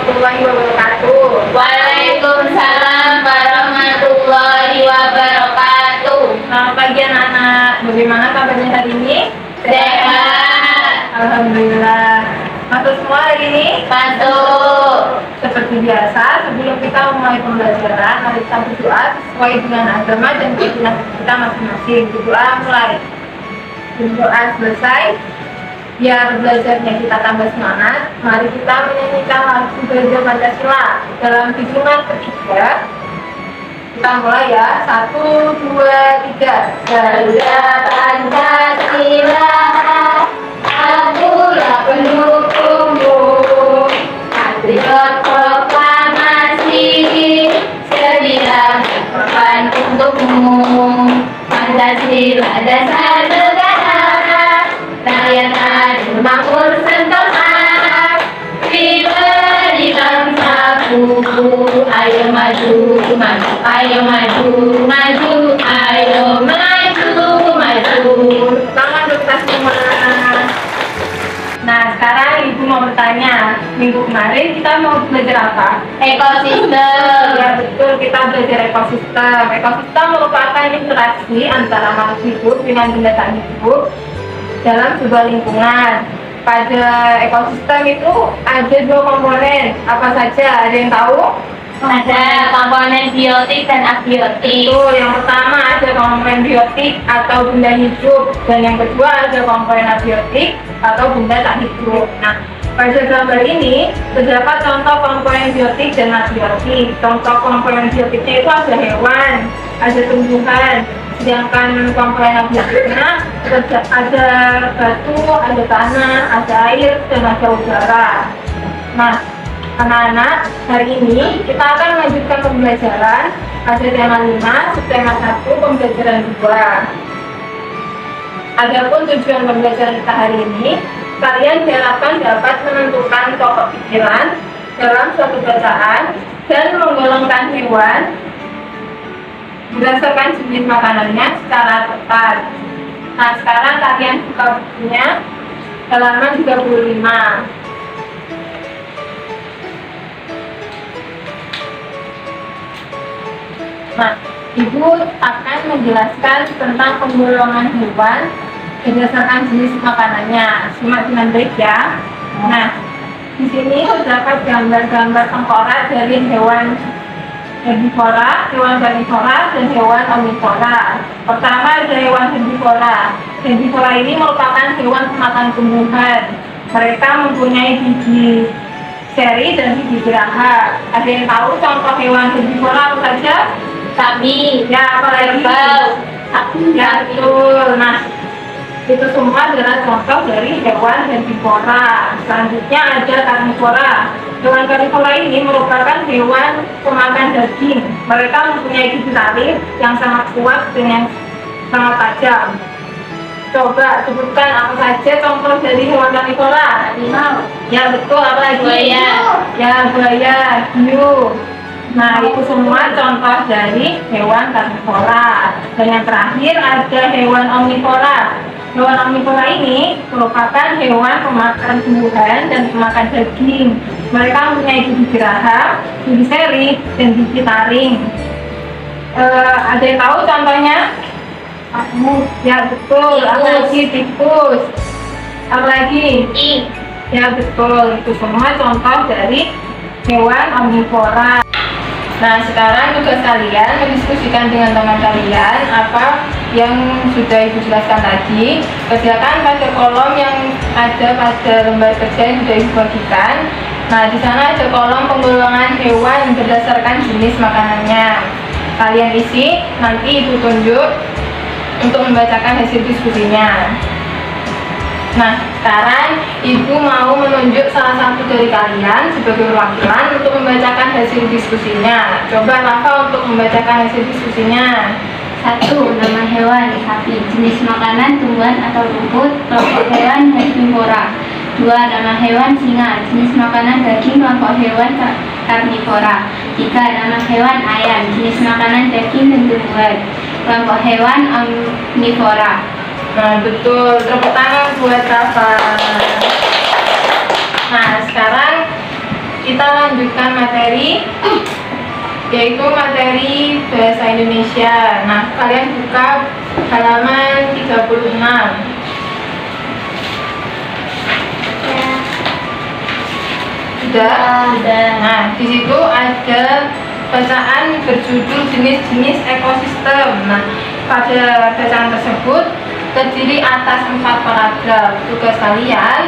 warahmatullahi wabarakatuh. Waalaikumsalam warahmatullahi wabarakatuh. Selamat pagi anak-anak. Bagaimana kabarnya hari ini? Sehat. Alhamdulillah. Masuk semua hari ini? Masuk. Seperti biasa, sebelum kita memulai pembelajaran, mari kita berdoa sesuai dengan agama dan keyakinan kita masing-masing. Berdoa mulai. Berdoa selesai. Biar belajarnya kita tambah semangat, mari kita menyanyikan lagu Garuda Pancasila dalam hitungan ketiga. Kita mulai ya, 1, 2, 3. Garuda Pancasila, akulah pendukungmu. Patriot proklamasi, sedia berkorban untukmu. Pancasila dasar negara, rakyat adil makmur sentosa, diberi bangsaku. Ayo maju, maju, ayo maju, maju, ayo maju, maju. Tangan kita semua. Nah, sekarang Ibu mau bertanya, minggu kemarin kita mau belajar apa? Ekosistem. Ya betul, kita belajar ekosistem. Ekosistem merupakan interaksi antara makhluk hidup dengan benda tak hidup dalam sebuah lingkungan. Pada ekosistem itu ada 2 komponen. Apa saja? Ada yang tahu? Ada komponen biotik dan abiotik. Itu yang pertama ada komponen biotik atau benda hidup, dan yang kedua ada komponen abiotik atau benda tak hidup. Nah, pada gambar ini terdapat contoh komponen biotik dan abiotik. Contoh komponen biotiknya itu ada hewan, ada tumbuhan. Sedangkan komponen abiotiknya ada batu, ada tanah, ada air, dan ada udara. Nah, anak-anak, hari ini kita akan melanjutkan pembelajaran. Ada tema 5, subtema 1, pembelajaran 2. Adapun tujuan pembelajaran kita hari ini, kalian diharapkan dapat menentukan pokok pikiran dalam suatu bacaan dan menggolongkan hewan berdasarkan jenis makanannya secara tepat. Nah, sekarang kalian buka bukunya halaman 35. Nah, Ibu akan menjelaskan tentang penggolongan hewan berdasarkan jenis makanannya. Simak dengan baik ya. Nah, di sini terdapat gambar-gambar tengkorak dari hewan herbivora, hewan karnivora, dan hewan omnivora. Pertama ada hewan herbivora. Herbivora ini merupakan hewan pemakan tumbuhan. Mereka mempunyai gigi seri dan gigi gerahak. Ada yang tahu contoh hewan herbivora apa saja? Sapi, Ya, apa lagi? kerbau, Ya, betul. Nah, itu semua adalah contoh dari hewan herbivora. Selanjutnya ada karnivora. Hewan karnivora ini merupakan hewan pemakan daging. Mereka mempunyai gigi taring yang sangat kuat dan yang sangat tajam. Coba sebutkan apa saja contoh dari hewan karnivora. harimau, Ya, betul. Apa lagi? buaya. Ya, buaya, hiu. Nah, itu semua contoh dari hewan karnivora. Dan yang terakhir ada hewan omnivora. Hewan omnivora ini merupakan hewan pemakan tumbuhan dan pemakan daging. Mereka mempunyai gigi gerahak, gigi seri, dan gigi taring. Ada yang tahu contohnya? Ya, betul. Apalagi tikus. Apalagi? Ing, Ya, betul. Itu semua contoh dari hewan omnivora. Nah, sekarang tugas kalian mendiskusikan dengan teman kalian apa yang sudah Ibu jelaskan tadi. Kerjakan pada kolom yang ada pada lembar kerja yang sudah Ibu bagikan. Nah, di sana ada kolom penggolongan hewan berdasarkan jenis makanannya. Kalian isi, nanti Ibu tunjuk untuk membacakan hasil diskusinya. Nah, sekarang Ibu mau menunjuk salah satu dari kalian sebagai perwakilan untuk membacakan hasil diskusinya. Coba Rafa untuk membacakan hasil diskusinya. 1. Nama hewan, sapi. Jenis makanan, tumbuhan atau rumput. Kelompok hewan, herbivora. 2. Nama hewan, singa. Jenis makanan, daging. Kelompok hewan, karnivora. 3. Nama hewan, ayam. Jenis makanan, daging dan tumbuhan. Kelompok hewan, omnivora. Nah, betul. Tepuk tangan buat Rafa. Nah, sekarang kita lanjut materi, yaitu materi bahasa Indonesia. Nah, kalian buka halaman 36. Sudah? Nah, di situ ada bacaan berjudul jenis-jenis ekosistem. Nah, pada bacaan tersebut terdiri atas 4 paragraf. Tugas kalian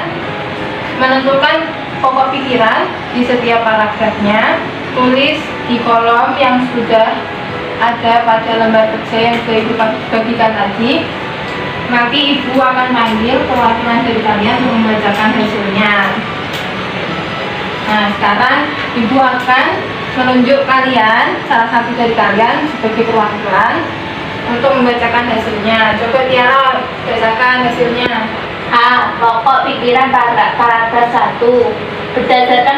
menentukan pokok pikiran di setiap paragrafnya, tulis di kolom yang sudah ada pada lembar kerja yang sudah Ibu bagikan tadi. Nanti Ibu akan panggil perwakilan dari kalian untuk membacakan hasilnya. Nah, sekarang Ibu akan menunjuk kalian, salah satu dari kalian sebagai perwakilan untuk membacakan hasilnya. Coba Tiara bacakan hasilnya. A. Pokok pikiran paragraf 1. Berdasarkan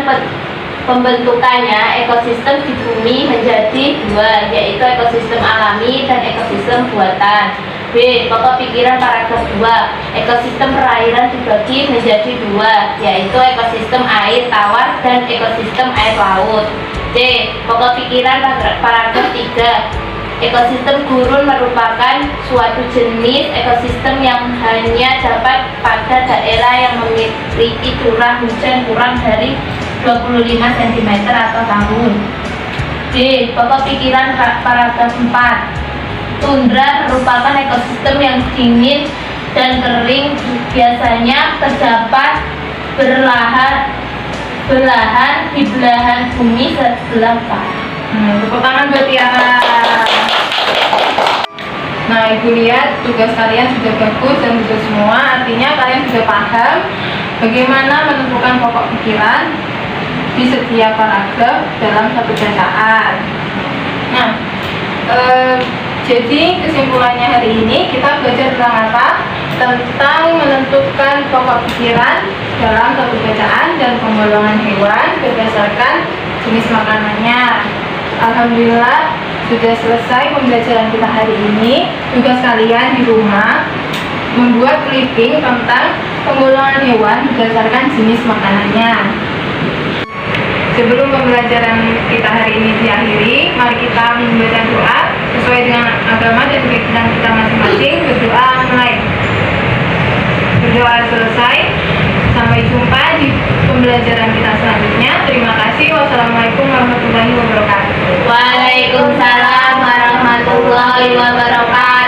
pembentukannya, ekosistem di bumi menjadi 2, yaitu ekosistem alami dan ekosistem buatan. B. Pokok pikiran paragraf 2. Ekosistem perairan dibagi menjadi 2, yaitu ekosistem air tawar dan ekosistem air laut. C. Pokok pikiran paragraf 3. Ekosistem gurun merupakan suatu jenis ekosistem yang hanya dapat pada daerah yang memiliki curah hujan kurang dari 25 cm atau tahun. D. Pokok pikiran paragraf 4. Tundra merupakan ekosistem yang dingin dan kering, biasanya terdapat belahan di belahan bumi sebelah barat. Tepuk tangan buat Tiara. Nah, Ibu lihat tugas kalian sudah bagus dan betul semua. Artinya kalian sudah paham bagaimana menentukan pokok pikiran di setiap paragraf dalam satu bacaan. Nah, jadi kesimpulannya hari ini kita belajar tentang apa? Tentang menentukan pokok pikiran dalam satu bacaan dan penggolongan hewan berdasarkan jenis makanannya. Alhamdulillah sudah selesai pembelajaran kita hari ini. Tugas kalian di rumah membuat clipping tentang penggolongan hewan berdasarkan jenis makanannya. Sebelum pembelajaran kita hari ini diakhiri, mari kita membaca doa sesuai dengan agama dan keyakinan kita masing-masing. Berdoa mulai. Berdoa selesai. Sampai jumpa di pembelajaran kita selanjutnya. Terima kasih. Wassalamualaikum warahmatullahi wabarakatuh. Waalaikumsalam warahmatullahi wabarakatuh.